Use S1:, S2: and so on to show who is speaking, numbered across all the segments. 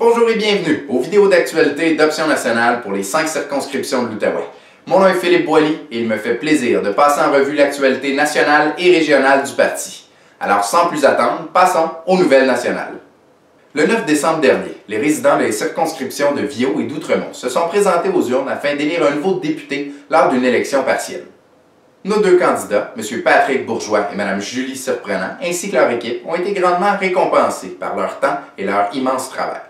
S1: Bonjour et bienvenue aux vidéos d'actualité d'Option nationale pour les 5 circonscriptions de l'Outaouais. Mon nom est Philippe Boily et il me fait plaisir de passer en revue l'actualité nationale et régionale du parti. Alors sans plus attendre, passons aux nouvelles nationales. Le 9 décembre dernier, les résidents des circonscriptions de Viault et d'Outremont se sont présentés aux urnes afin d'élire un nouveau député lors d'une élection partielle. Nos deux candidats, M. Patrick Bourgeois et Mme Julie Surprenant, ainsi que leur équipe, ont été grandement récompensés par leur temps et leur immense travail.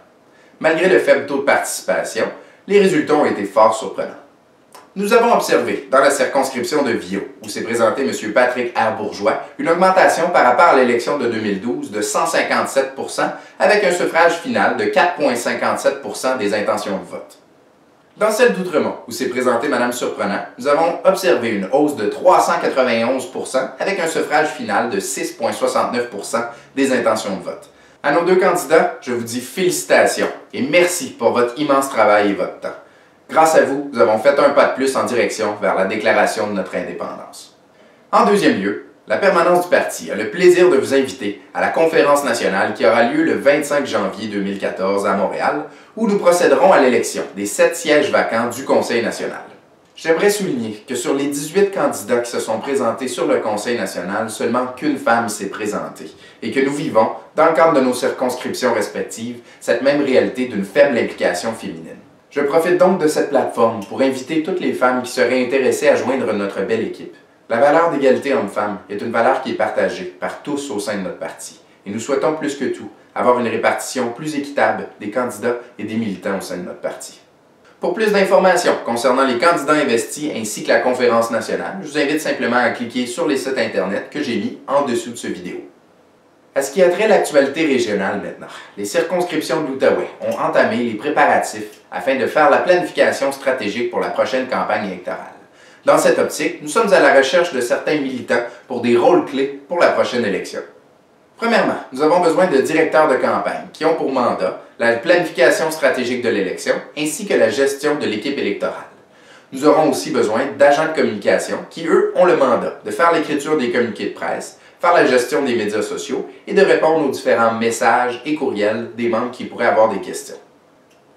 S1: Malgré le faible taux de participation, les résultats ont été fort surprenants. Nous avons observé, dans la circonscription de Viault, où s'est présenté M. Patrick R. Bourgeois, une augmentation par rapport à l'élection de 2012 de 157 % avec un suffrage final de 4,57 % des intentions de vote. Dans celle d'Outremont, où s'est présentée Mme Surprenant, nous avons observé une hausse de 391 % avec un suffrage final de 6,69 % des intentions de vote. À nos deux candidats, je vous dis félicitations et merci pour votre immense travail et votre temps. Grâce à vous, nous avons fait un pas de plus en direction vers la déclaration de notre indépendance. En deuxième lieu, la permanence du parti a le plaisir de vous inviter à la conférence nationale qui aura lieu le 25 janvier 2014 à Montréal, où nous procéderons à l'élection des 7 sièges vacants du Conseil national. J'aimerais souligner que sur les 18 candidats qui se sont présentés sur le Conseil national, seulement qu'une femme s'est présentée et que nous vivons, dans le cadre de nos circonscriptions respectives, cette même réalité d'une faible implication féminine. Je profite donc de cette plateforme pour inviter toutes les femmes qui seraient intéressées à joindre notre belle équipe. La valeur d'égalité homme-femme est une valeur qui est partagée par tous au sein de notre parti et nous souhaitons plus que tout avoir une répartition plus équitable des candidats et des militants au sein de notre parti. Pour plus d'informations concernant les candidats investis ainsi que la conférence nationale, je vous invite simplement à cliquer sur les sites internet que j'ai mis en dessous de cette vidéo. À ce qui a trait à l'actualité régionale maintenant, les circonscriptions de l'Outaouais ont entamé les préparatifs afin de faire la planification stratégique pour la prochaine campagne électorale. Dans cette optique, nous sommes à la recherche de certains militants pour des rôles clés pour la prochaine élection. Premièrement, nous avons besoin de directeurs de campagne qui ont pour mandat la planification stratégique de l'élection ainsi que la gestion de l'équipe électorale. Nous aurons aussi besoin d'agents de communication qui, eux, ont le mandat de faire l'écriture des communiqués de presse, faire la gestion des médias sociaux et de répondre aux différents messages et courriels des membres qui pourraient avoir des questions.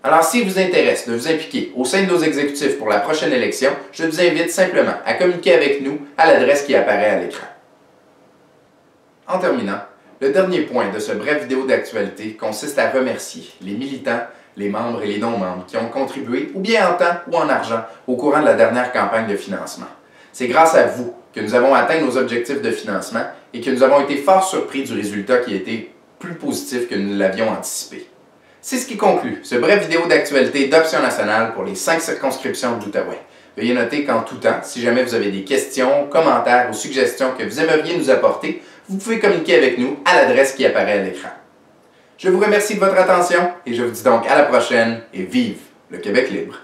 S1: Alors, s'il vous intéresse de vous impliquer au sein de nos exécutifs pour la prochaine élection, je vous invite simplement à communiquer avec nous à l'adresse qui apparaît à l'écran. En terminant, le dernier point de ce bref vidéo d'actualité consiste à remercier les militants, les membres et les non-membres qui ont contribué, ou bien en temps ou en argent, au courant de la dernière campagne de financement. C'est grâce à vous que nous avons atteint nos objectifs de financement et que nous avons été fort surpris du résultat qui a été plus positif que nous l'avions anticipé. C'est ce qui conclut ce bref vidéo d'actualité d'Option nationale pour les 5 circonscriptions de l'Outaouais. Veuillez noter qu'en tout temps, si jamais vous avez des questions, commentaires ou suggestions que vous aimeriez nous apporter, vous pouvez communiquer avec nous à l'adresse qui apparaît à l'écran. Je vous remercie de votre attention et je vous dis donc à la prochaine et vive le Québec libre!